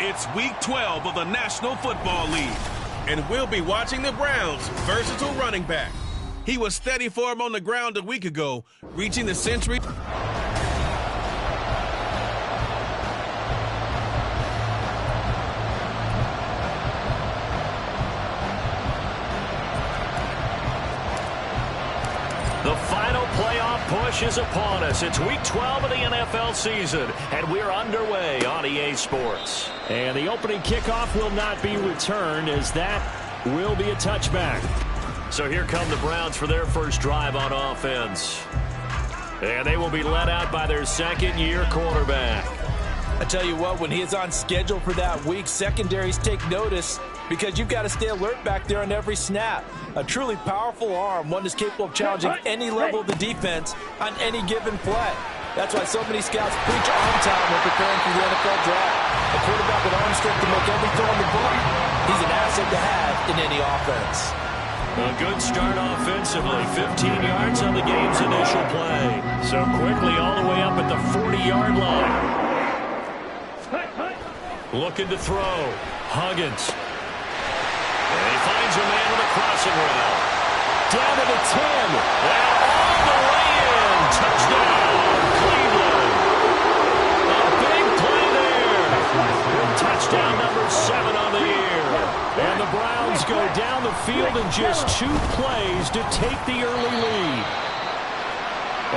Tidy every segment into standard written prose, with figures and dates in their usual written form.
It's Week 12 of the National Football League, and we'll be watching the Browns' versatile running back. He was steady for him on the ground a week ago, reaching the century. The final playoff push is upon us. It's Week 12 of the NFL season, and we're underway on EA Sports. And the opening kickoff will not be returned, as that will be a touchback. So here come the Browns for their first drive on offense. And they will be led out by their second-year quarterback. I tell you what, when he is on schedule for that week, secondaries take notice because you've got to stay alert back there on every snap. A truly powerful arm, one that's capable of challenging any level of the defense on any given play. That's why so many scouts preach arm talent when preparing for the NFL draft. A quarterback with arm strength to make every throw in the book. He's an asset to have in any offense. A good start offensively. 15 yards on the game's initial play. So quickly all the way up at the 40-yard line. Looking to throw. Huggins. And he finds a man with a crossing route. Down to the 10. And all the way in. Touchdown, Cleveland. A big play there. Touchdown number 7 on the year. And the Browns go down the field in just 2 plays to take the early lead.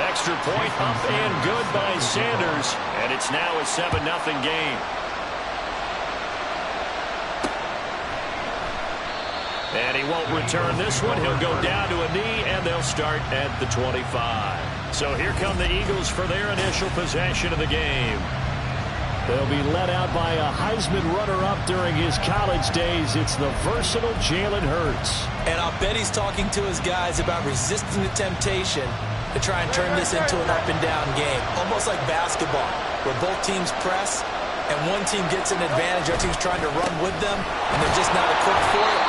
Extra point up and good by Sanders. And it's now a 7-0 game. And he won't return this one. He'll go down to a knee, and they'll start at the 25. So here come the Eagles for their initial possession of the game. They'll be led out by a Heisman runner-up during his college days. It's the versatile Jalen Hurts. And I'll bet he's talking to his guys about resisting the temptation to try and turn this into an up-and-down game. Almost like basketball, where both teams press, and one team gets an advantage, other team's trying to run with them, and they're just not equipped for it.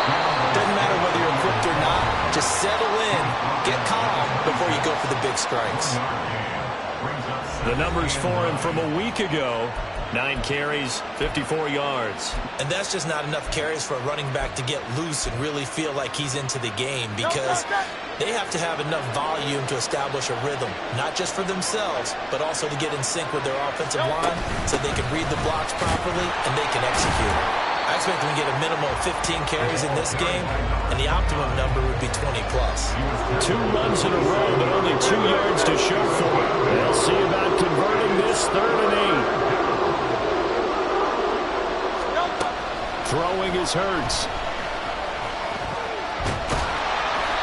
Doesn't matter whether you're equipped or not. Just settle in, get calm before you go for the big strikes. The numbers for him from a week ago: 9 carries, 54 yards. And that's just not enough carries for a running back to get loose and really feel like he's into the game, because they have to have enough volume to establish a rhythm, not just for themselves, but also to get in sync with their offensive line so they can read the blocks properly and they can execute. I expect them to get a minimum of 15 carries in this game, and the optimum number would be 20-plus. 2 runs in a row, but only 2 yards to show for it. They'll see about converting this 3rd and 8. Throwing is Hurts.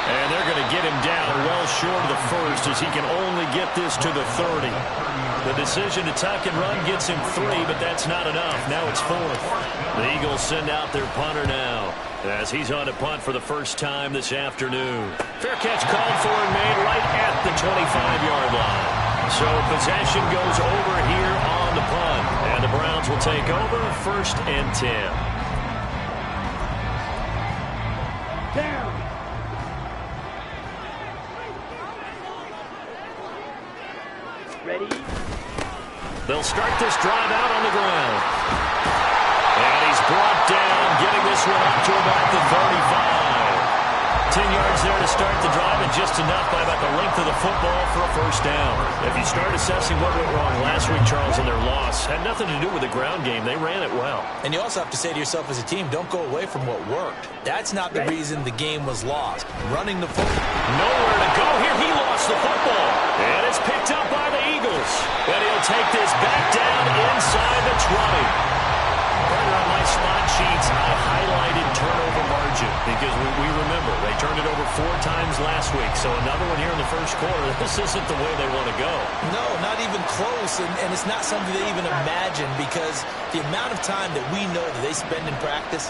And they're going to get him down well short of the first, as he can only get this to the 30. The decision to tuck and run gets him 3, but that's not enough. Now it's 4th. The Eagles send out their punter now, as he's on to punt for the first time this afternoon. Fair catch called for and made right at the 25-yard line. So possession goes over here on the punt, and the Browns will take over 1st and 10. Ready? They'll start this drive out on the ground. And he's brought down, getting this one up to about the 35. 10 yards there to start the drive, and just enough by about the length of the football for a first down. If you start assessing what went wrong last week, Charles, in their loss, had nothing to do with the ground game. They ran it well. And you also have to say to yourself as a team, don't go away from what worked. That's not the reason the game was lost. Running the football. Nowhere to go here. He lost the football. And it's picked up by the Eagles. And he'll take this back down inside the 20. Right on my spot sheets, I highlighted turnover margin because we remember they turned it over 4 times last week. So another one here in the first quarter. This isn't the way they want to go. No, not even close. And it's not something they even imagine, because the amount of time that we know that they spend in practice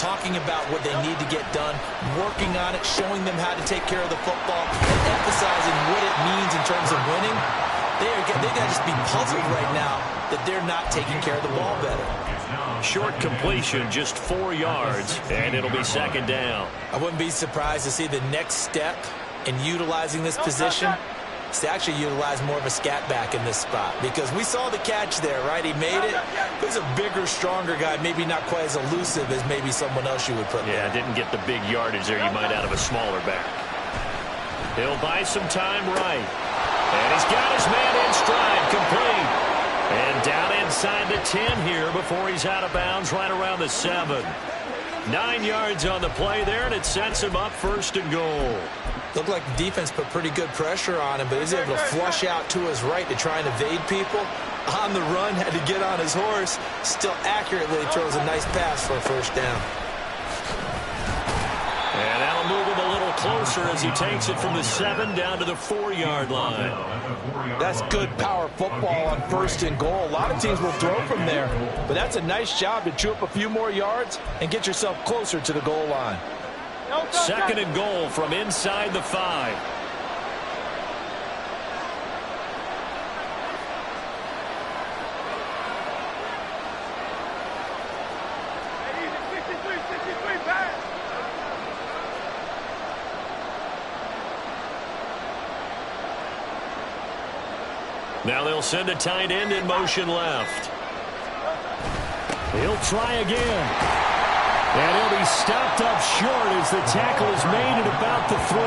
talking about what they need to get done, working on it, showing them how to take care of the football, and emphasizing what it means in terms of winning. They got to just be puzzled right now that they're not taking care of the ball better. Short completion, just 4 yards, and it'll be 2nd down. I wouldn't be surprised to see the next step in utilizing this position is to actually utilize more of a scat back in this spot, because we saw the catch there, right? He made it. He's a bigger, stronger guy, maybe not quite as elusive as maybe someone else you would put there. Yeah, didn't get the big yardage there you might out of a smaller back. He'll buy some time right. And he's got his man in stride, complete. And down inside the 10 here before he's out of bounds right around the 7. 9 yards on the play there, and it sets him up 1st and goal. Looked like the defense put pretty good pressure on him, but he was able to flush out to his right to try and evade people. On the run, had to get on his horse. Still accurately throws a nice pass for a 1st down. And that'll move him a little closer as he takes it from the 7 down to the 4-yard line. That's good power football on 1st and goal. A lot of teams will throw from there, but that's a nice job to chew up a few more yards and get yourself closer to the goal line. 2nd and goal from inside the 5. Now they'll send a tight end in motion left. He'll try again. And he'll be stopped up short as the tackle is made at about the 3.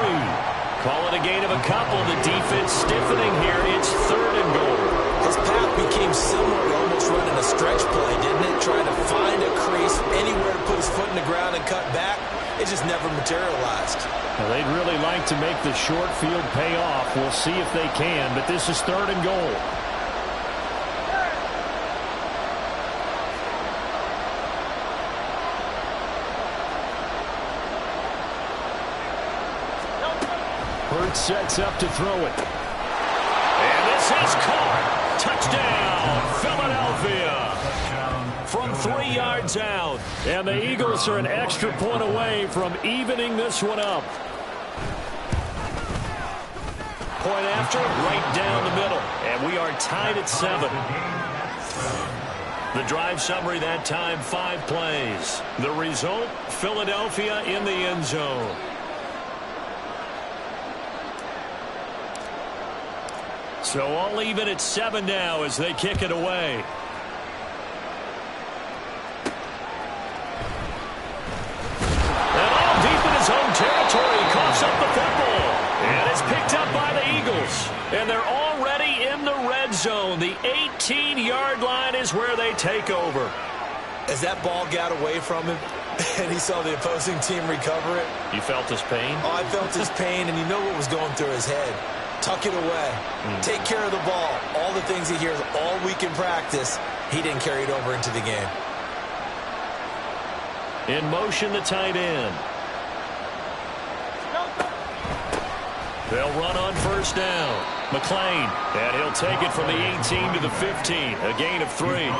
Call it a gain of a couple. The defense stiffening here. It's 3rd and goal. His path became similar to almost running a stretch play, didn't it? Trying to find a crease, anywhere to put his foot in the ground and cut back. It just never materialized. Well, they'd really like to make the short field pay off. We'll see if they can, but this is 3rd and goal. Hurts sets up to throw it. And this is caught. Touchdown, Philadelphia. From 3 yards out. And the Eagles are an extra point away from evening this one up. Point after, right down the middle. And we are tied at 7. The drive summary that time, 5 plays. The result, Philadelphia in the end zone. So all even at 7 now as they kick it away. And all deep in his own territory, he coughs up the football. And it's picked up by the Eagles. And they're already in the red zone. The 18-yard line is where they take over. As that ball got away from him and he saw the opposing team recover it. You felt his pain? Oh, I felt his pain, and you know what was going through his head. Tuck it away. Take care of the ball. All the things he hears all week in practice, he didn't carry it over into the game. In motion, the tight end. They'll run on 1st down. McLean, and he'll take it from the 18 to the 15, a gain of 3.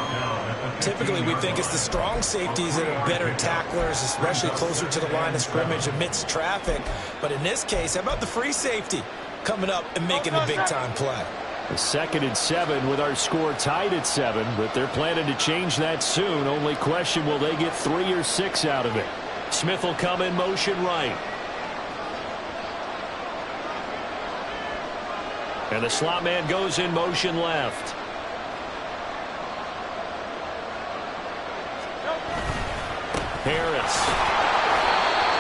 Typically, we think it's the strong safeties that are better tacklers, especially closer to the line of scrimmage amidst traffic. But in this case, how about the free safety coming up and making a big-time play? A 2nd and 7 with our score tied at 7, but they're planning to change that soon. Only question, will they get 3 or 6 out of it? Smith will come in motion right. And the slot man goes in motion left. Harris.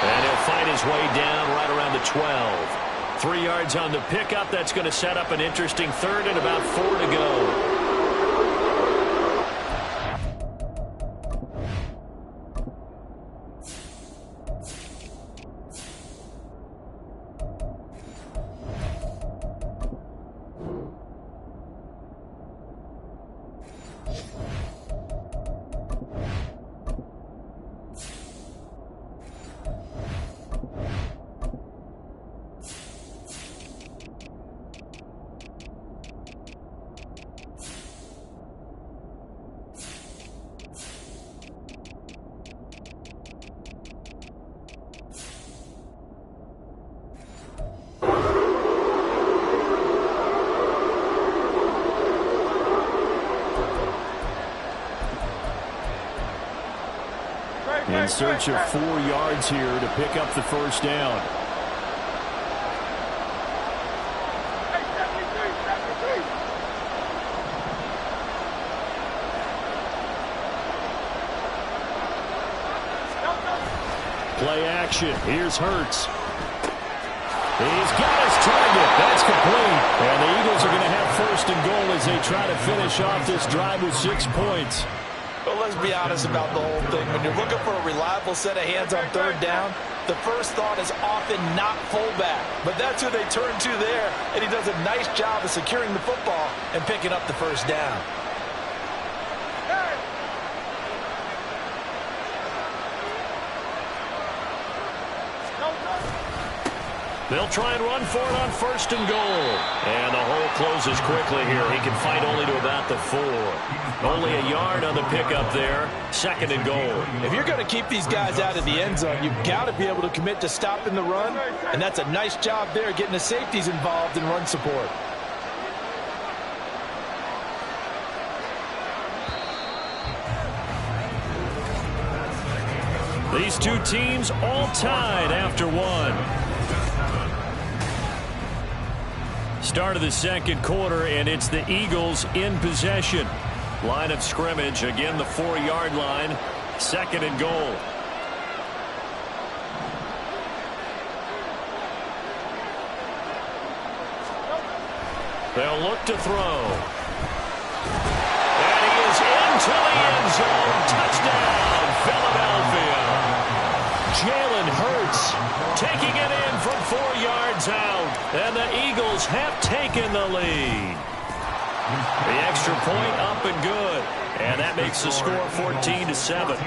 And he'll fight his way down right around the 12. 3 yards on the pickup. That's going to set up an interesting 3rd and about 4 to go. In search of 4 yards here to pick up the 1st down. Play action. Here's Hurts. He's got his target. That's complete. And the Eagles are going to have first and goal as they try to finish off this drive with 6 points. Well, let's be honest about the whole thing. When you're looking for a reliable set of hands on third down, the first thought is often not fullback. But that's who they turn to there, and he does a nice job of securing the football and picking up the first down. They'll try and run for it on first and goal. And the hole closes quickly here. He can fight only to about the 4. Only a yard on the pickup there. Second and goal. If you're going to keep these guys out of the end zone, you've got to be able to commit to stopping the run. And that's a nice job there, getting the safeties involved in run support. These two teams all tied after one. Start of the second quarter, and it's the Eagles in possession. Line of scrimmage, again the 4-yard line. Second and goal. They'll look to throw. And he is into the end zone. Touchdown, Philadelphia. Jalen Hurts taking it in from 4 yards out. And the Eagles have taken the lead. The extra point up and good. And that makes the score 14-7.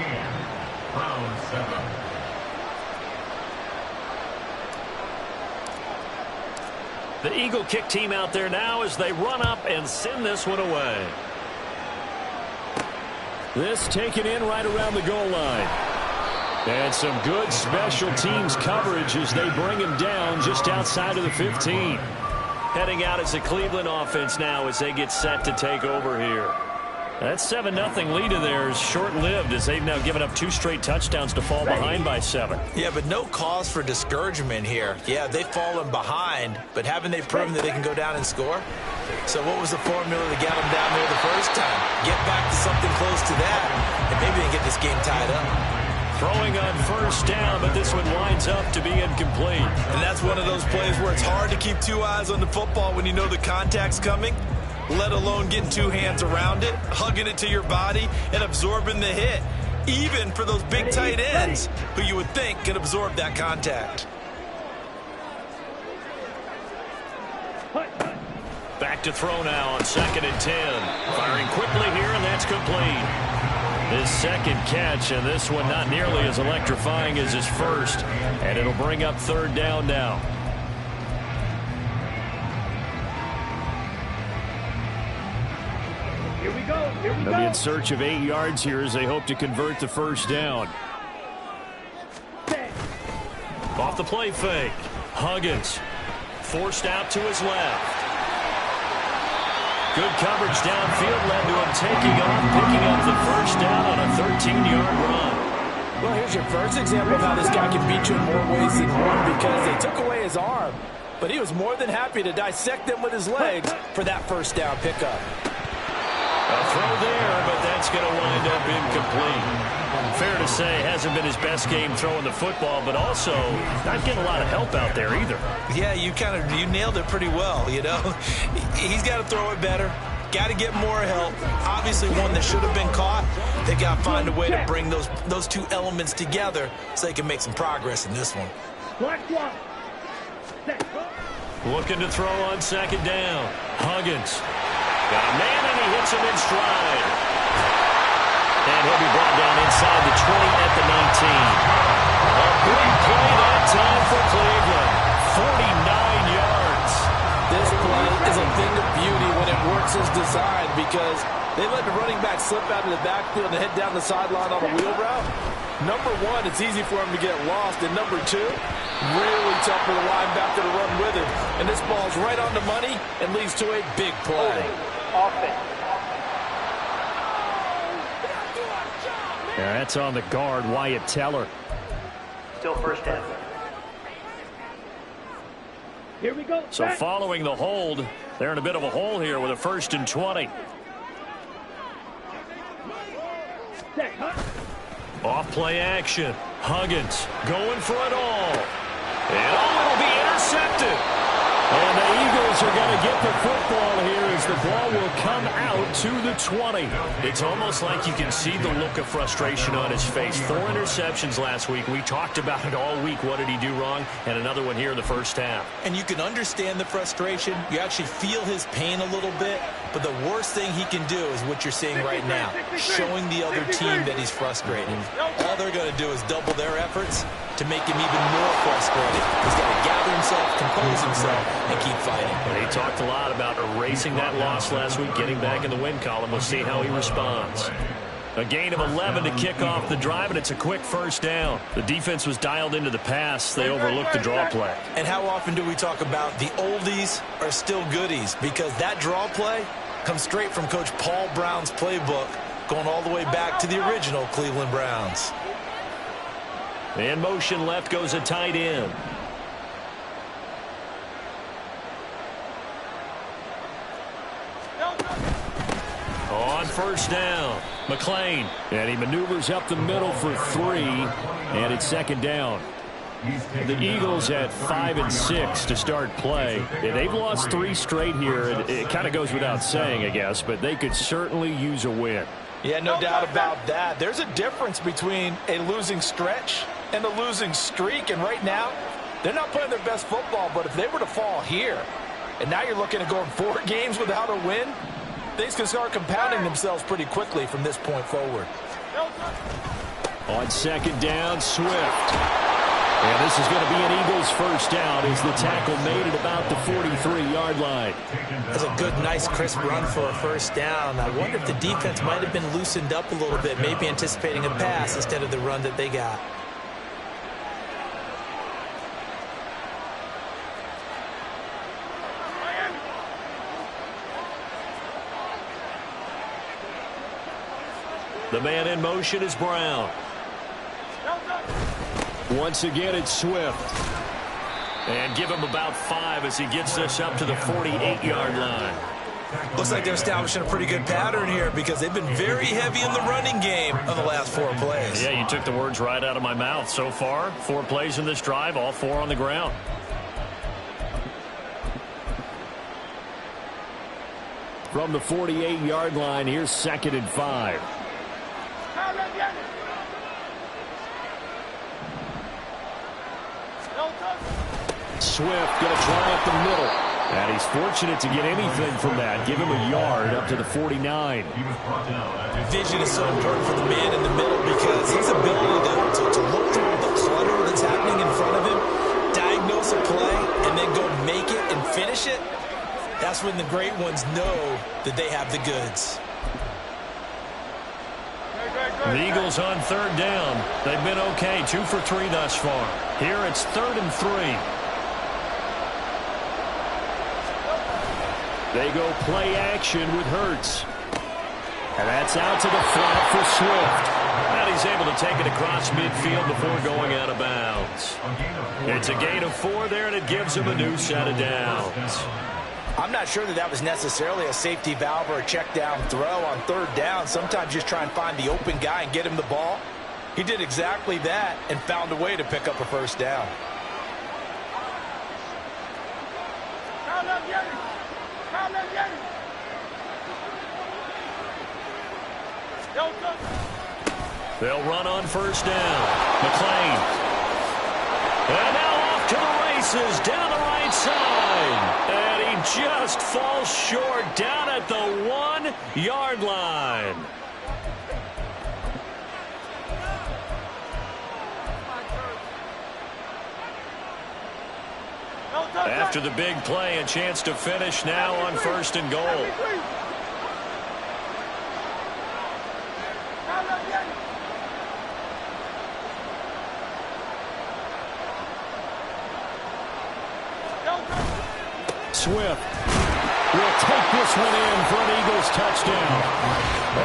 The Eagle kick team out there now as they run up and send this one away. This taken in right around the goal line. And some good special teams coverage as they bring him down just outside of the 15. Heading out as the Cleveland offense now as they get set to take over here. That 7-0 lead of theirs short-lived as they've now given up 2 straight touchdowns to fall behind by 7. Yeah, but no cause for discouragement here. Yeah, they've fallen behind, but haven't they proven that they can go down and score? So what was the formula to get them down there the first time? Get back to something close to that, and maybe they can get this game tied up. Throwing on first down, but this one winds up to be incomplete. And that's one of those plays where it's hard to keep 2 eyes on the football when you know the contact's coming, let alone getting 2 hands around it, hugging it to your body, and absorbing the hit, even for those big tight ends who you would think can absorb that contact. Back to throw now on 2nd and 10. Firing quickly here, and that's complete. His second catch, and this one not nearly as electrifying as his first. And it'll bring up 3rd down now. Here we go. Here we They'll go. be in search of 8 yards here as they hope to convert the first down. Off the play fake. Huggins forced out to his left. Good coverage downfield led to him taking off, picking up the first down on a 13-yard run. Well, here's your first example of how this guy can beat you in more ways than one because they took away his arm. But he was more than happy to dissect them with his legs for that first down pickup. A throw there, but that's going to wind up incomplete. Fair to say, hasn't been his best game throwing the football, but also not getting a lot of help out there either. Yeah, you nailed it pretty well, you know. He's got to throw it better. Got to get more help. Obviously one that should have been caught. They got to find a way to bring those 2 elements together so they can make some progress in this one. Looking to throw on 2nd down. Huggins. Got a man, and he hits him in stride. And he'll be brought down inside the 20 at the 19. A big play that time for Cleveland. 49 yards. This play is a thing of beauty when it works as designed because they let the running back slip out of the backfield and head down the sideline on a wheel route. Number 1, it's easy for him to get lost. And number 2, really tough for the linebacker to run with him. And this ball's right on the money and leads to a big play. Yeah, that's on the guard, Wyatt Teller. Still first down. Here we go. So following the hold, they're in a bit of a hole here with a 1st and 20. Off play action. Huggins going for it all. And it'll be intercepted. And the Eagles are going to get the football here as the ball will come out to the 20. It's almost like you can see the look of frustration on his face. 4 interceptions last week. We talked about it all week. What did he do wrong? And another one here in the first half. And you can understand the frustration. You actually feel his pain a little bit. But the worst thing he can do is what you're seeing right now, showing the other team that he's frustrated. All they're going to do is double their efforts to make him even more frustrated. He's got to gather himself, compose himself, and keep fighting. And he talked a lot about erasing that loss last week, getting back in the win column. We'll see how he responds. A gain of 11 to kick off the drive, and it's a quick first down. The defense was dialed into the pass. They overlooked the draw play. And how often do we talk about the oldies are still goodies? Because that draw play comes straight from Coach Paul Brown's playbook, going all the way back to the original Cleveland Browns. In motion left goes a tight end. On first down, McLean. And he maneuvers up the middle for 3, and it's second down. The Eagles at 5 and 6 to start play. They've lost 3 straight here. It kind of goes without saying, I guess, but they could certainly use a win. Yeah, no doubt about that. There's a difference between a losing stretch and a losing streak, and right now, they're not playing their best football, but if they were to fall here, and now you're looking at going 4 games without a win, things can start compounding themselves pretty quickly from this point forward. On second down, Swift. And this is going to be an Eagles first down as the tackle made at about the 43-yard line. That's a good, nice, crisp run for a first down. I wonder if the defense might have been loosened up a little bit, maybe anticipating a pass instead of the run that they got. The man in motion is Brown. Once again, it's Swift. And give him about 5 as he gets this up to the 48-yard line. Looks like they're establishing a pretty good pattern here because they've been very heavy in the running game on the last 4 plays. Yeah, you took the words right out of my mouth. So far, 4 plays in this drive, all 4 on the ground. From the 48-yard line, here's second and 5. Swift going to try up the middle. And he's fortunate to get anything from that. Give him a yard up to the 49. Vision is so important for the man in the middle because his ability to look through the clutter that's happening in front of him, diagnose a play, and then go make it and finish it, that's when the great ones know that they have the goods. The Eagles on third down. They've been okay, 2 for 3 thus far. Here it's 3rd and 3. They go play action with Hurts. And that's out to the flat for Swift. And he's able to take it across midfield before going out of bounds. It's a gain of 4 there, and it gives him a new set of downs. I'm not sure that was necessarily a safety valve or a check down throw on third down. Sometimes just try and find the open guy and get him the ball. He did exactly that and found a way to pick up a first down. They'll run on first down. McLean. And now off to the races down the right side. And he just falls short down at the 1-yard line. After the big play, a chance to finish now on 1st and goal. Swift will take this one in for an Eagles touchdown.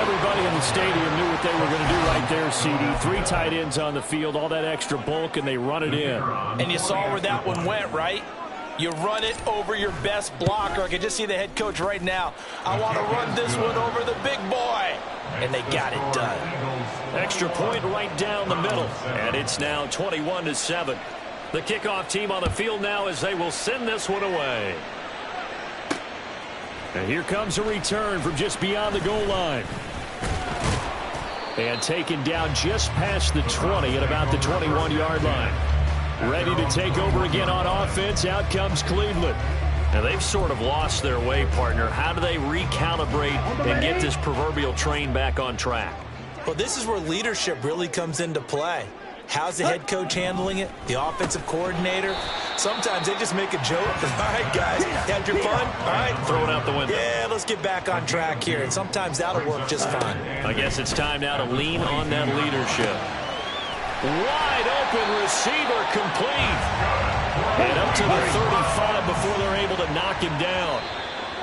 Everybody in the stadium knew what they were going to do right there, CD. 3 tight ends on the field, all that extra bulk, and they run it in. And you saw where that one went, right? You run it over your best blocker. I can just see the head coach right now. I want to run this one over the big boy. And they got it done. Extra point right down the middle. And it's now 21-7. The kickoff team on the field now as they will send this one away. And here comes a return from just beyond the goal line. And taken down just past the 20 at about the 21-yard line. Ready to take over again on offense. Out comes Cleveland. Now, they've sort of lost their way, partner. How do they recalibrate and get this proverbial train back on track? Well, this is where leadership really comes into play. How's the head coach handling it? The offensive coordinator? Sometimes they just make a joke. All right, guys, had your fun? All right. Throw it out the window. Yeah, let's get back on track here. And sometimes that'll work just fine. I guess it's time now to lean on that leadership. Wide open receiver complete. And up to the 35 before they're able to knock him down.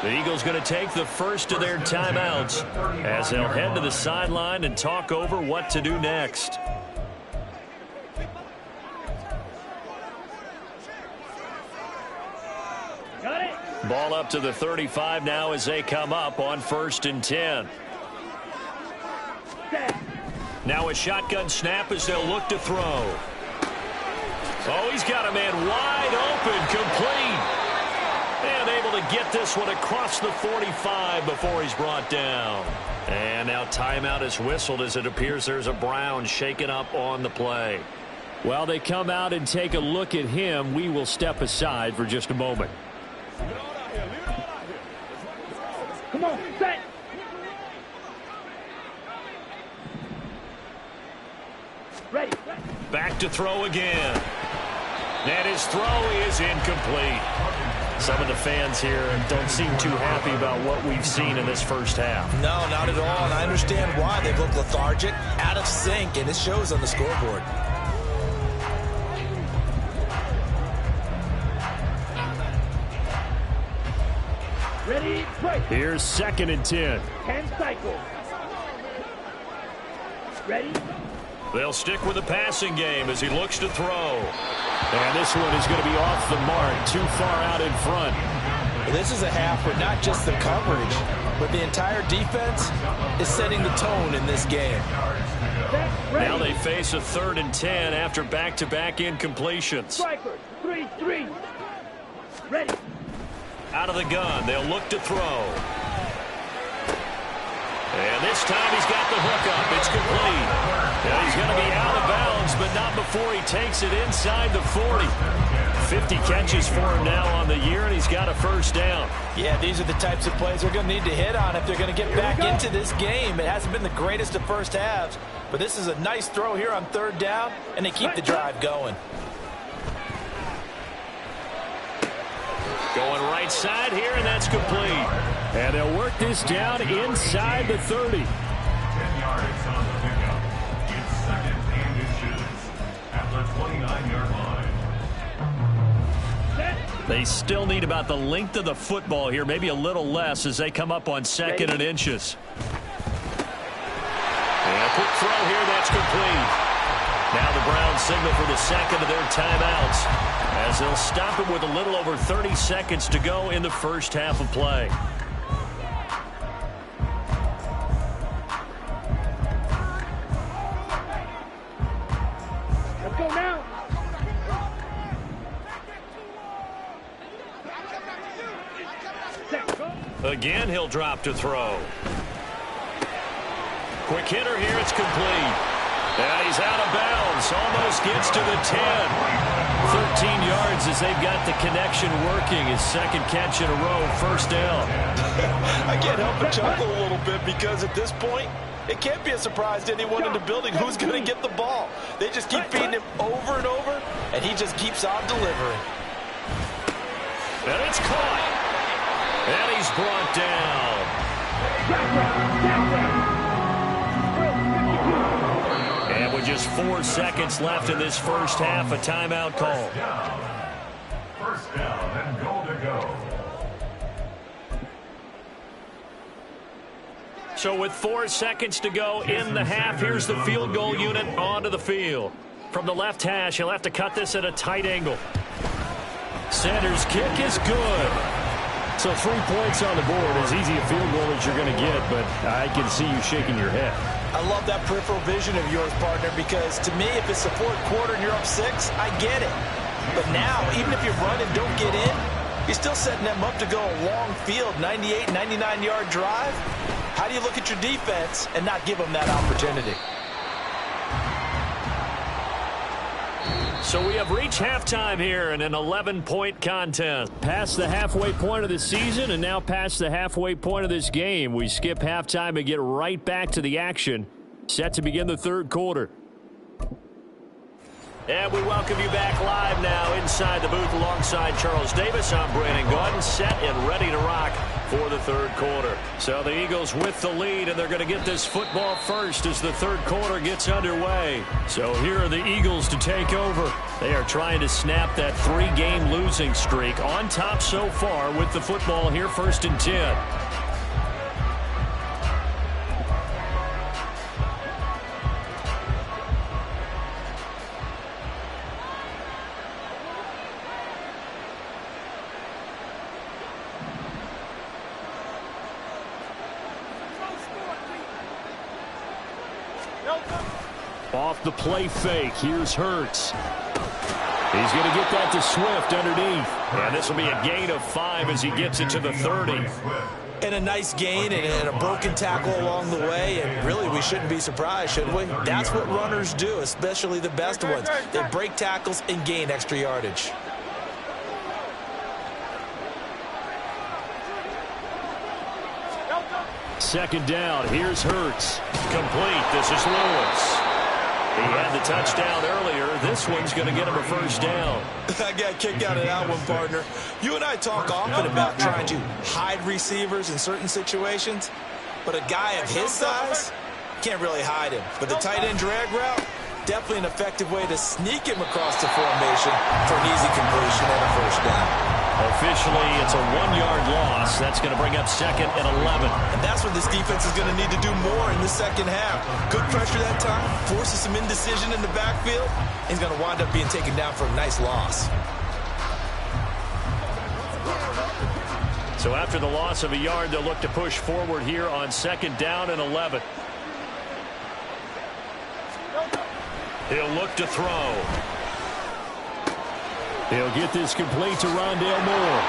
The Eagles going to take the first of their timeouts as they'll head to the sideline and talk over what to do next. Got it. Ball up to the 35 now as they come up on 1st and 10. Set. Now a shotgun snap as they'll look to throw. Oh, he's got a man wide open, complete. And able to get this one across the 45 before he's brought down. And now timeout is whistled as it appears there's a Brown shaken up on the play. While they come out and take a look at him, we will step aside for just a moment. Come on, set. Ready. Back to throw again. And his throw is incomplete. Some of the fans here don't seem too happy about what we've seen in this first half. No, not at all. And I understand why. They've looked lethargic, out of sync, and it shows on the scoreboard. Ready, break. Here's 2nd and 10. 10 cycles. Ready. They'll stick with the passing game as he looks to throw. And this one is going to be off the mark, too far out in front. This is a half where not just the coverage, but the entire defense is setting the tone in this game. Set. Ready. Now they face a 3rd and 10 after back-to-back incompletions. Strikers. 3-3. Ready. Out of the gun, they'll look to throw. And this time he's got the hook up. It's complete. Now he's going to be out of bounds, but not before he takes it inside the 40. 50 catches for him now on the year, and he's got a first down. Yeah, these are the types of plays they're going to need to hit on if they're going to get back into this game. It hasn't been the greatest of first halves, but this is a nice throw here on 3rd down, and they keep the drive going. Going right side here, and that's complete. And they'll work this down inside the 30. 10 yards on the pickup. It's 2nd and inches at the 29-yard line. They still need about the length of the football here, maybe a little less as they come up on 2nd and inches. And a quick throw here, that's complete. Now the Browns signal for the 2nd of their timeouts as they'll stop it with a little over 30 seconds to go in the first half of play. Let's go now. Set. Go. Again, he'll drop to throw. Quick hitter here, it's complete. And he's out of bounds, almost gets to the 10. 13 yards as they've got the connection working. His 2nd catch in a row, first down. I can't help but chuckle a little bit because at this point, it can't be a surprise to anyone in the building who's going to get the ball. They just keep feeding him over and over, and he just keeps on delivering. And it's caught. And he's brought down. And with just 4 seconds left in this first half, a timeout call. First down and goal to go. So with 4 seconds to go in the half, here's the field goal unit onto the field. From the left hash, he'll have to cut this at a tight angle. Sanders' kick is good. So 3 points on the board, as easy a field goal as you're going to get, but I can see you shaking your head. I love that peripheral vision of yours, partner, because to me, if it's the fourth quarter and you're up 6, I get it. But now, even if you run and don't get in, you're still setting them up to go a long field, 98, 99-yard drive. How do you look at your defense and not give them that opportunity? So we have reached halftime here in an 11-point contest. Past the halfway point of the season and now past the halfway point of this game. We skip halftime and get right back to the action. Set to begin the third quarter. And we welcome you back live now inside the booth alongside Charles Davis. I'm Brandon Gaudin, set and ready to rock for the third quarter. So the Eagles with the lead, and they're going to get this football first as the third quarter gets underway. So here are the Eagles to take over. They are trying to snap that 3-game losing streak. On top so far with the football here, 1st and 10. Off the play fake, here's Hurts. He's going to get that to Swift underneath. And this will be a gain of 5 as he gets it to the 30. And a nice gain and a broken tackle along the way. And really, we shouldn't be surprised, should we? That's what runners do, especially the best ones. They break tackles and gain extra yardage. Second down, here's Hurts. Complete, this is Lewis. He had the touchdown earlier. This one's going to get him a first down. I got kicked out of that one, partner. You and I talk often about trying to hide receivers in certain situations, but a guy of his size can't really hide him. But the tight end drag route, definitely an effective way to sneak him across the formation for an easy completion and a first down. Officially, it's a 1-yard loss. That's going to bring up 2nd and 11. And that's what this defense is going to need to do more in the second half. Good pressure that time, forces some indecision in the backfield. He's going to wind up being taken down for a nice loss. So after the loss of a yard, they'll look to push forward here on 2nd down and 11. He'll look to throw. He'll get this complete to Rondale Moore.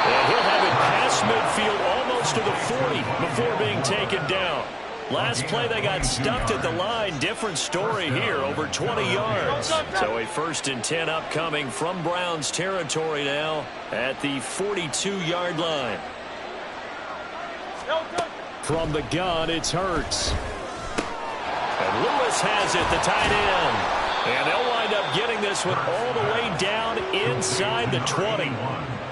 And he'll have it past midfield almost to the 40 before being taken down. Last play they got stuffed at the line. Different story here, over 20 yards. So a 1st and 10 upcoming from Browns territory now at the 42-yard line. From the gun, it's Hurts. And Lewis has it, the tight end. And they'll wind up getting this one all the way down inside the 20.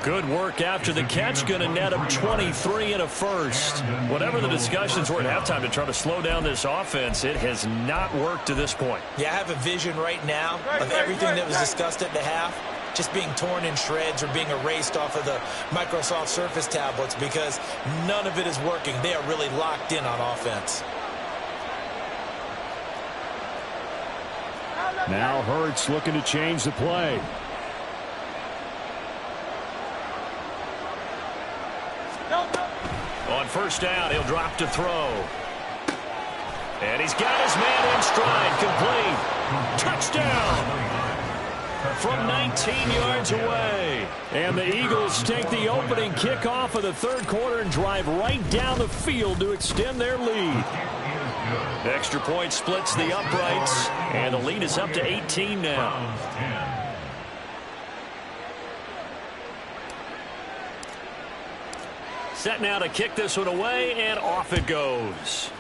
Good work after the catch, going to net them 23 and a first. Whatever the discussions were at halftime to try to slow down this offense, it has not worked to this point. Yeah, I have a vision right now of everything that was discussed at the half just being torn in shreds or being erased off of the Microsoft Surface tablets because none of it is working. They are really locked in on offense. Now Hurts looking to change the play. On 1st down, he'll drop to throw. And he's got his man in stride, complete. Touchdown! From 19 yards away. And the Eagles take the opening kickoff of the third quarter and drive right down the field to extend their lead. Extra point splits the uprights, and the lead is up to 18 now. Set now to kick this one away, and off it goes.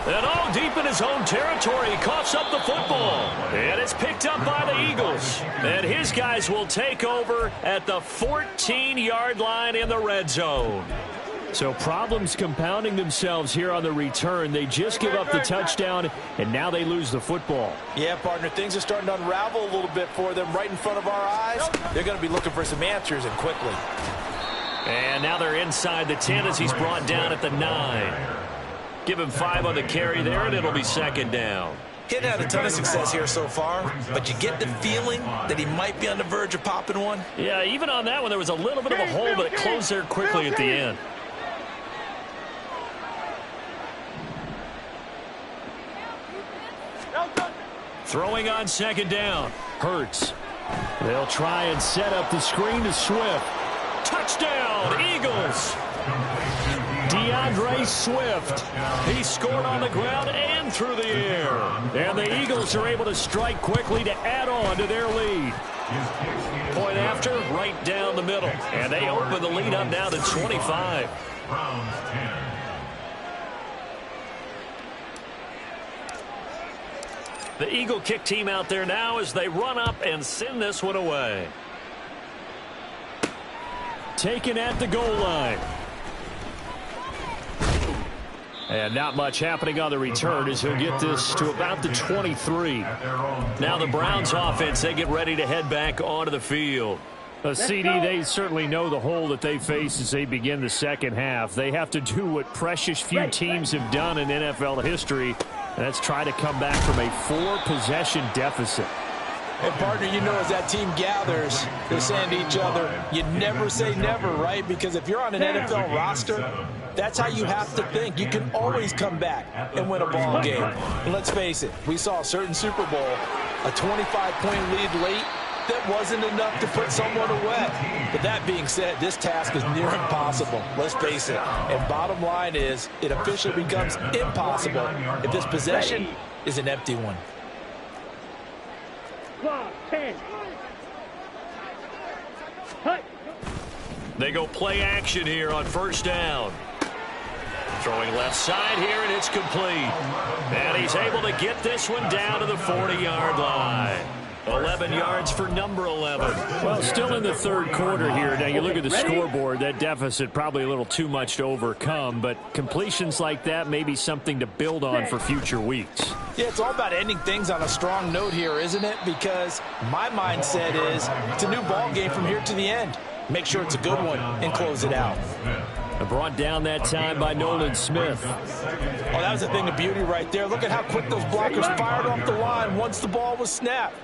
And all deep in his own territory, he coughs up the football. And it's picked up by the Eagles. And his guys will take over at the 14-yard line in the red zone. So problems compounding themselves here on the return. They just give up the touchdown, and now they lose the football. Yeah, partner, things are starting to unravel a little bit for them right in front of our eyes. They're going to be looking for some answers, and quickly. And now they're inside the 10 as he's brought down at the 9. Give him 5 on the carry there, and it'll be 2nd down. He hadn't had a ton of success here so far, but you get the feeling that he might be on the verge of popping one. Yeah, even on that one, there was a little bit of a hole, but it closed there quickly at the end. Throwing on second down. Hurts. They'll try and set up the screen to Swift. Touchdown, Eagles! DeAndre Swift. He scored on the ground and through the air. And the Eagles are able to strike quickly to add on to their lead. Point after, right down the middle. And they open the lead up now to 25. Browns 10. The Eagle kick team out there now as they run up and send this one away. Taken at the goal line. And not much happening on the return as he'll get this to about the 23. Now the Browns offense, they get ready to head back onto the field. CD, they certainly know the hole that they face as they begin the second half. They have to do what precious few teams have done in NFL history, and that's try to come back from a 4-possession deficit. And, partner, you know, as that team gathers, they're saying to each other, you never say never, right? Because if you're on an NFL roster, that's how you have to think. You can always come back and win a ball game. And let's face it, we saw a certain Super Bowl, a 25-point lead late. That wasn't enough to put someone away. But that being said, this task is near impossible. Let's face it. And bottom line is, it officially becomes impossible if this possession is an empty one. Clock, 10. Hut. They go play action here on first down. Throwing left side here, and it's complete. And he's able to get this one down to the 40-yard line. 11 yards for number 11. Well, still in the third quarter here. Now, you look at the scoreboard, that deficit probably a little too much to overcome, but completions like that may be something to build on for future weeks. Yeah, it's all about ending things on a strong note here, isn't it? Because my mindset is it's a new ball game from here to the end. Make sure it's a good one and close it out. Brought down that time by Nolan Smith. Oh, that was a thing of beauty right there. Look at how quick those blockers fired off the line once the ball was snapped.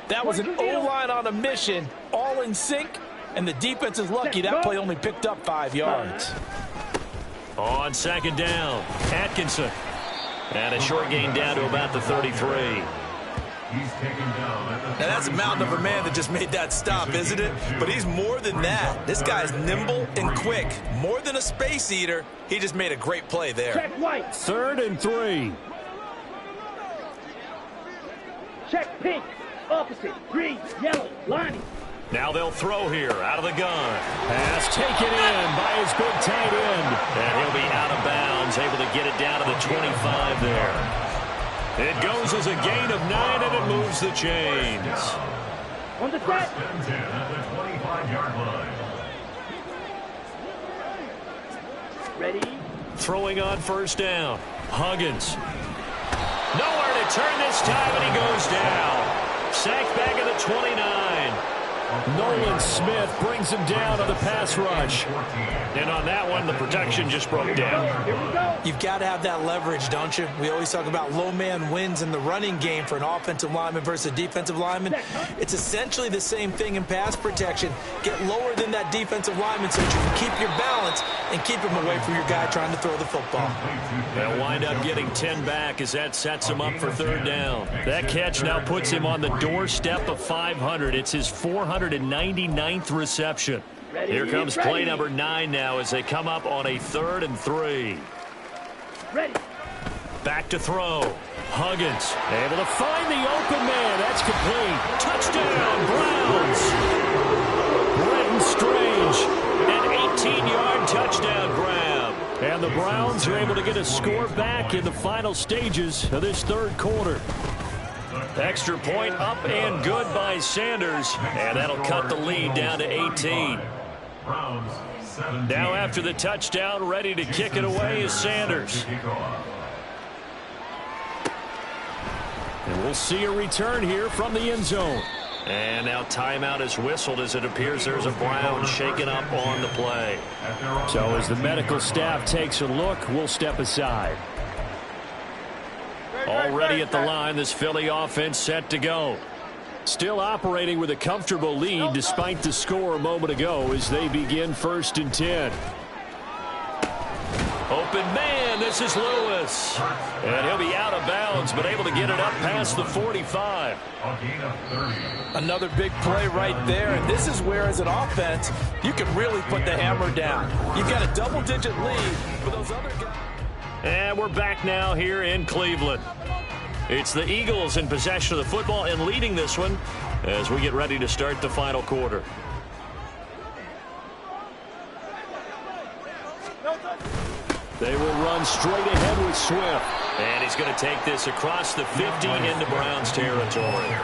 That was an O-line on a mission, all in sync, and the defense is lucky that play only picked up 5 yards. On second down, Atkinson. And a short gain down to about the 33. Now, that's a mountain of a man that just made that stop, isn't it? But he's more than that. This guy's nimble and quick. More than a space eater, he just made a great play there. Check white. 3rd and 3. Check pink. Opposite. Green. Yellow. Lining. Now they'll throw here out of the gun. Pass taken in by his big tight end. And he'll be out of bounds, able to get it down to the 25 there. It goes as a gain of 9, and it moves the chains. On the set. At the 25-yard line. Ready. Throwing on first down. Huggins. Nowhere to turn this time, and he goes down. Sacked back at the 29. Nolan Smith brings him down on the pass rush. And on that one, the protection just broke down. Here we go. You've got to have that leverage, don't you? We always talk about low man wins in the running game for an offensive lineman versus a defensive lineman. It's essentially the same thing in pass protection. Get lower than that defensive lineman so that you can keep your balance and keep him away from your guy trying to throw the football. They'll wind up getting 10 back as that sets him up for third down. That catch now puts him on the doorstep of 500. It's his 499th reception. Here comes play number 9 now as they come up on a 3rd and 3. Ready. Back to throw. Huggins able to find the open man. That's complete. Touchdown, Browns. Brenton Strange, an 18-yard touchdown grab. And the Browns are able to get a score back in the final stages of this third quarter. Extra point up and good by Sanders. And that'll cut the lead down to 18. Now after the touchdown, ready to kick it away is Sanders. And we'll see a return here from the end zone. And now timeout is whistled as it appears there's a Brown shaken up on the play. So as the medical staff takes a look, we'll step aside. All Already at the line, this Philly offense set to go. Still operating with a comfortable lead despite the score a moment ago as they begin 1st and 10. Open man, this is Lewis. And he'll be out of bounds, but able to get it up past the 45. Another big play right there, and this is where, as an offense, you can really put the hammer down. You've got a double-digit lead for those other guys. And we're back now here in Cleveland. It's the Eagles in possession of the football and leading this one as we get ready to start the final quarter. They will run straight ahead with Swift. And he's going to take this across the 50 into Browns territory.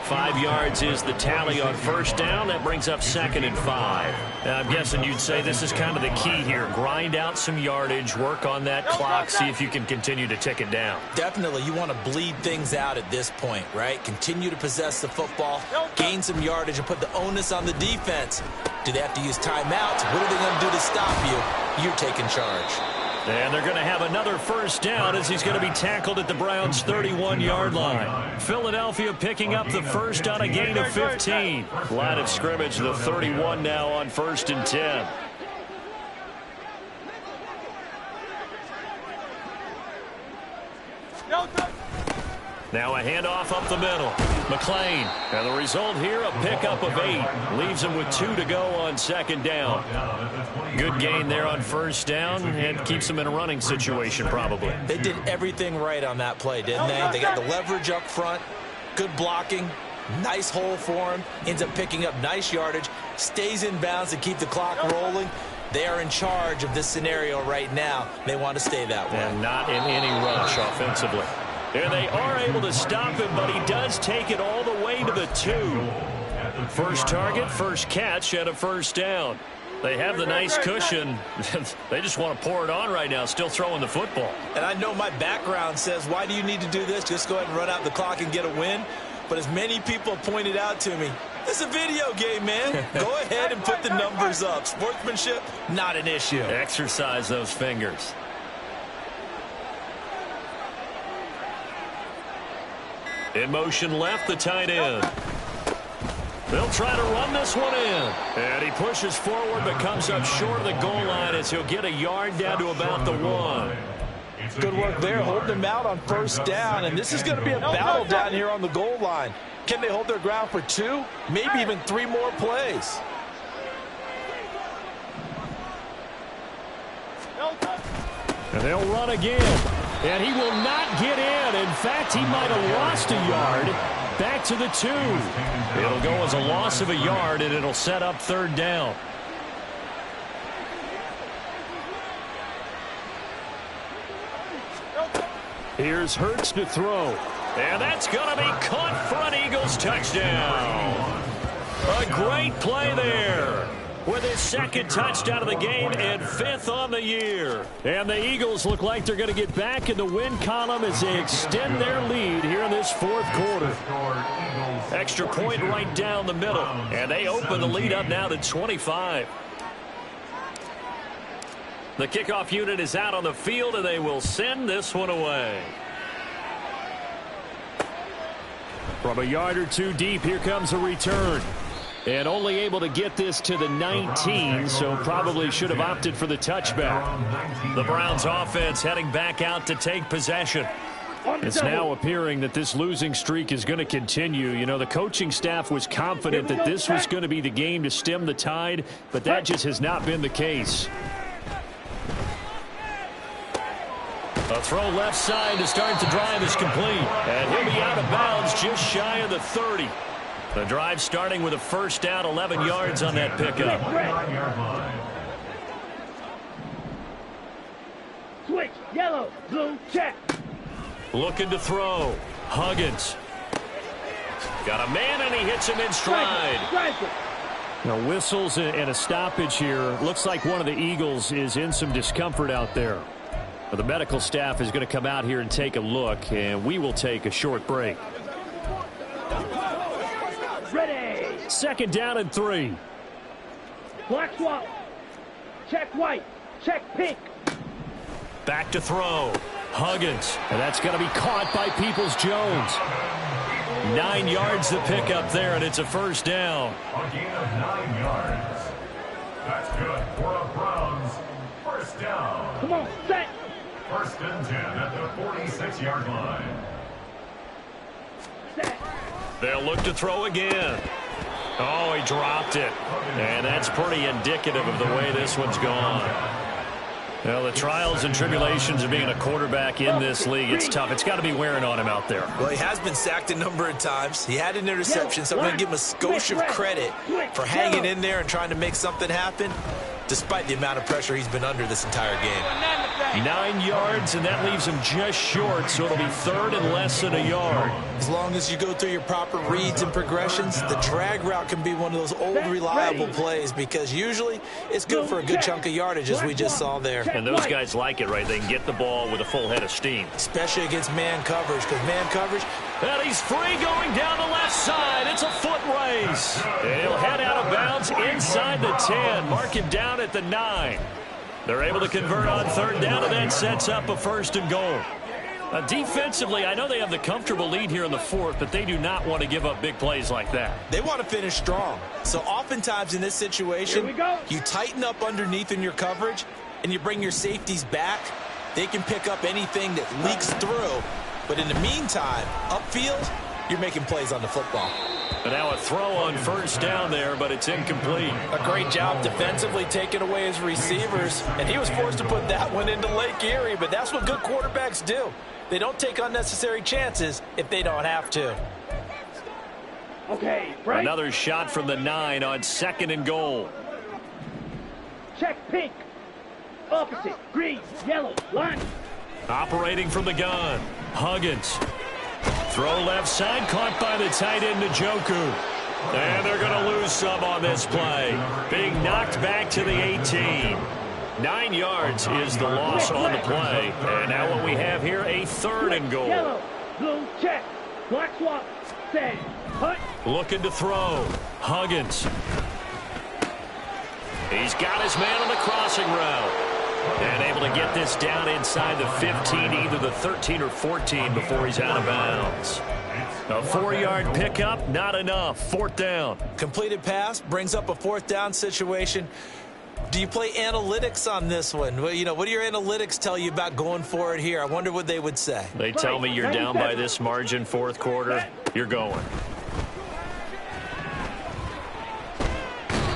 5 yards is the tally on 1st down. That brings up 2nd and 5. Now, I'm guessing you'd say this is kind of the key here. Grind out some yardage, work on that clock, see if you can continue to tick it down. Definitely, you want to bleed things out at this point, right? Continue to possess the football, gain some yardage, and put the onus on the defense. Do they have to use timeouts? What are they going to do to stop you? You're taking charge. And they're going to have another 1st down as he's going to be tackled at the Browns' 31-yard line. Philadelphia picking up the 1st on a gain of 15. Line of scrimmage, the 31 now on 1st and 10. Now a handoff up the middle. McLean. And the result here, a pickup of 8. Leaves him with 2 to go on 2nd down. Good gain there on 1st down and keeps them in a running situation probably. They did everything right on that play, didn't they? They got the leverage up front, good blocking, nice hole for him, ends up picking up nice yardage, stays in bounds to keep the clock rolling. They are in charge of this scenario right now. They want to stay that way. And not in any rush offensively. And they are able to stop him, but he does take it all the way to the 2. First target, first catch, and a 1st down. They have the nice cushion. They just want to pour it on right now, still throwing the football. And I know my background says, why do you need to do this? Just go ahead and run out the clock and get a win. But as many people pointed out to me, this is a video game, man. Go ahead and put the numbers up. Sportsmanship, not an issue. Exercise those fingers. In motion left, the tight end. They'll try to run this one in. And he pushes forward but comes up short of the goal line as he'll get a yard down to about the 1. Good work there, holding them out on 1st down. And this is going to be a battle down here on the goal line. Can they hold their ground for 2, maybe even 3 more plays? And they'll run again. And he will not get in. In fact, he might have lost a yard. Back to the 2. It'll go as a loss of a yard, and it'll set up 3rd down. Here's Hurts to throw. And that's going to be caught for an Eagles touchdown. A great play there. With his 2nd touchdown of the game and 5th on the year. And the Eagles look like they're going to get back in the win column as they extend their lead here in this 4th quarter. Extra point right down the middle. And they open the lead up now to 25. The kickoff unit is out on the field, and they will send this one away. From a yard or 2 deep, here comes a return. And only able to get this to the 19, so probably should have opted for the touchback. The Browns offense heading back out to take possession. It's now appearing that this losing streak is going to continue. You know, the coaching staff was confident that this was going to be the game to stem the tide, but that just has not been the case. A throw left side to start the drive is complete. And he'll be out of bounds just shy of the 30. The drive starting with a 1st down, 11 yards on that pickup. Switch, yellow, blue, check. Looking to throw. Huggins. Got a man, and he hits him in stride. Now whistles and a stoppage here. Looks like one of the Eagles is in some discomfort out there. Well, the medical staff is going to come out here and take a look, and we will take a short break. Ready. 2nd down and 3. Black swap. Check white. Check pink. Back to throw. Huggins. And that's going to be caught by Peoples-Jones. 9 yards to pick up there, and it's a first down. A gain of 9 yards. That's good for a Browns first down. Come on, set. First and 10 at the 46-yard line. Set. They'll look to throw again. Oh, he dropped it. And that's pretty indicative of the way this one's gone. Well, the trials and tribulations of being a quarterback in this league, it's tough. It's got to be wearing on him out there. Well, he has been sacked a number of times. He had an interception, so I'm going to give him a skosh of credit for hanging in there and trying to make something happen, despite the amount of pressure he's been under this entire game. 9 yards, and that leaves him just short, so it'll be third and less than a yard. As long as you go through your proper reads and progressions, the drag route can be one of those old reliable plays because usually it's good for a good chunk of yardage, as we just saw there. And those guys like it, right? They can get the ball with a full head of steam. Especially against man coverage, because man coverage... And he's free going down the left side. It's a foot race. And he'll head out of bounds inside the 10. Mark him down at the 9. They're able to convert on third down, and that sets up a first and goal. Defensively, I know they have the comfortable lead here in the fourth, but they do not want to give up big plays like that. They want to finish strong. So oftentimes in this situation, you tighten up underneath in your coverage, and you bring your safeties back. They can pick up anything that leaks through. But in the meantime, upfield, you're making plays on the football. And now a throw on first down there, but it's incomplete. A great job defensively taking away his receivers, and he was forced to put that one into Lake Erie, but that's what good quarterbacks do. They don't take unnecessary chances if they don't have to. Okay, right. Another shot from the 9 on second and goal. Check pink. Opposite, green, yellow, line. Operating from the gun, Huggins. Throw left side, caught by the tight end, Njoku. And they're going to lose some on this play. Being knocked back to the 18. 9 yards is the loss on the play. And now what we have here, a third and goal. Yellow, blue, check. Black swap, sand, hut. Looking to throw, Huggins. He's got his man on the crossing route. And able to get this down inside the 15, either the 13 or 14 before he's out of bounds. A 4-yard pickup, not enough. Fourth down. Completed pass brings up a fourth down situation. Do you play analytics on this one? Well, you know, what do your analytics tell you about going for it here? I wonder what they would say. They tell me you're down by this margin fourth quarter, you're going.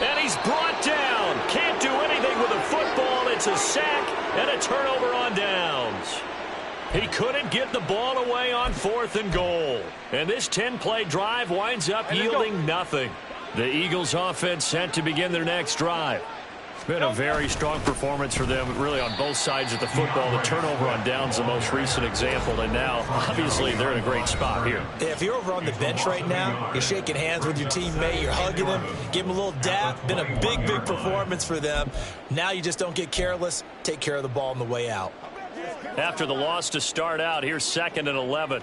And he's brought down. Can't do anything with a football. It's a sack and a turnover on downs. He couldn't get the ball away on fourth and goal. And this 10-play drive winds up yielding nothing. The Eagles offense set to begin their next drive. Been a very strong performance for them, really, on both sides of the football. The turnover on downs, the most recent example, and now, obviously, they're in a great spot here. Yeah, if you're over on the bench right now, you're shaking hands with your teammate, you're hugging him, give him a little dap. Been a big, big performance for them. Now you just don't get careless. Take care of the ball on the way out. After the loss to start out, here's second and 11.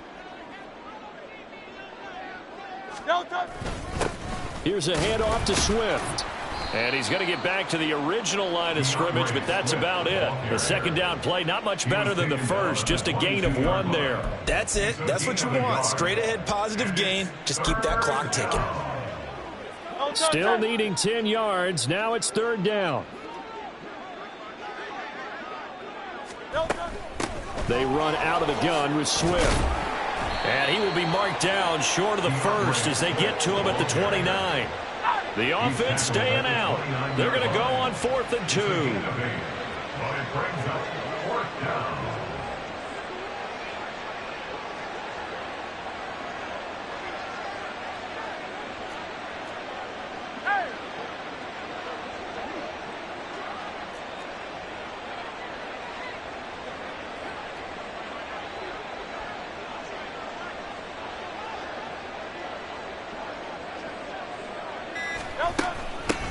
Here's a handoff to Swift. And he's going to get back to the original line of scrimmage, but that's about it. The second down play, not much better than the first, just a gain of 1 there. That's it. That's what you want. Straight ahead positive gain. Just keep that clock ticking. Still needing 10 yards. Now it's third down. They run out of the gun with Swift. And he will be marked down short of the first as they get to him at the 29. The offense staying out. They're going to go on 4th and 2. But it brings up fourth down.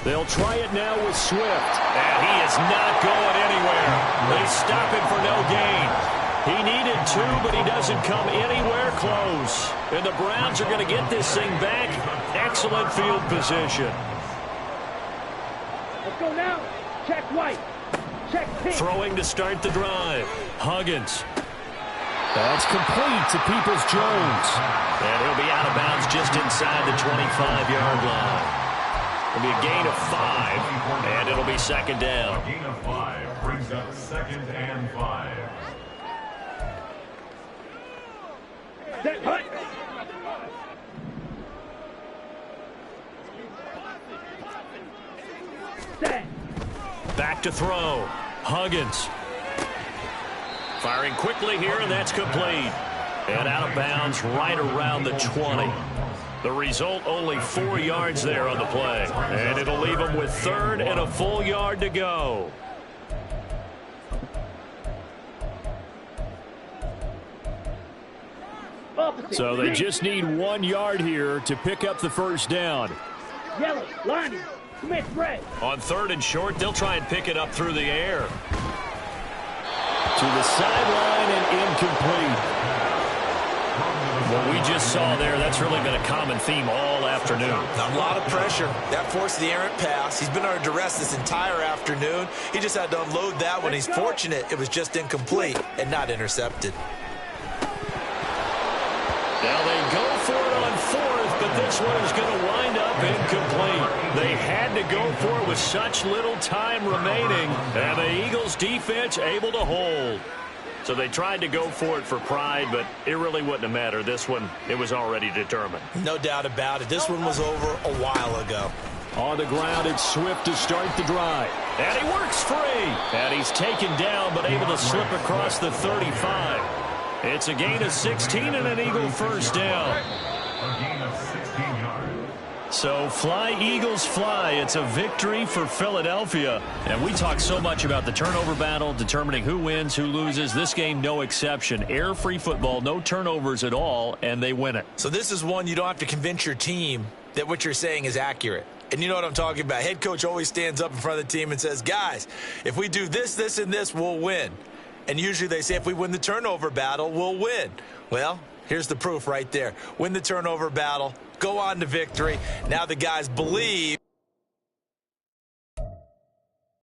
They'll try it now with Swift. And he is not going anywhere. They stop him for no gain. He needed 2, but he doesn't come anywhere close. And the Browns are going to get this thing back. Excellent field position. Let's go now. Check white. Check pink. Throwing to start the drive. Huggins. That's complete to Peoples-Jones. And he'll be out of bounds just inside the 25-yard line. It'll be a gain of 5, and it'll be second down. A gain of 5 brings up 2nd and 5. Set, hut. Set. Back to throw. Huggins. Firing quickly here, and that's complete. And out of bounds right around the 20. The result, only 4 yards there on the play. And it'll leave them with 3rd and a full yard to go. Opposite. So they just need 1 yard here to pick up the first down. Yellow, lining, Smith, red. On 3rd and short, they'll try and pick it up through the air. To the sideline and incomplete. What we just saw there, that's really been a common theme all afternoon. A lot of pressure. That forced the errant pass. He's been under duress this entire afternoon. He just had to unload that one. He's fortunate it was just incomplete and not intercepted. Now they go for it on 4th, but this one is going to wind up incomplete. They had to go for it with such little time remaining, and the Eagles defense able to hold. So they tried to go for it for pride, but it really wouldn't have mattered. This one, it was already determined. No doubt about it. This one was over a while ago. On the ground, it's Swift to start the drive. And he works free. And he's taken down, but able to slip across the 35. It's a gain of 16 and an Eagle first down. A gain of 16 yards. So fly, Eagles, fly. It's a victory for Philadelphia. And we talk so much about the turnover battle, determining who wins, who loses. This game, no exception. Air-free football, no turnovers at all, and they win it. So this is one you don't have to convince your team that what you're saying is accurate. And you know what I'm talking about. Head coach always stands up in front of the team and says, guys, if we do this, this, and this, we'll win. And usually they say if we win the turnover battle, we'll win. Well, here's the proof right there. Win the turnover battle. Go on to victory. Now the guys believe.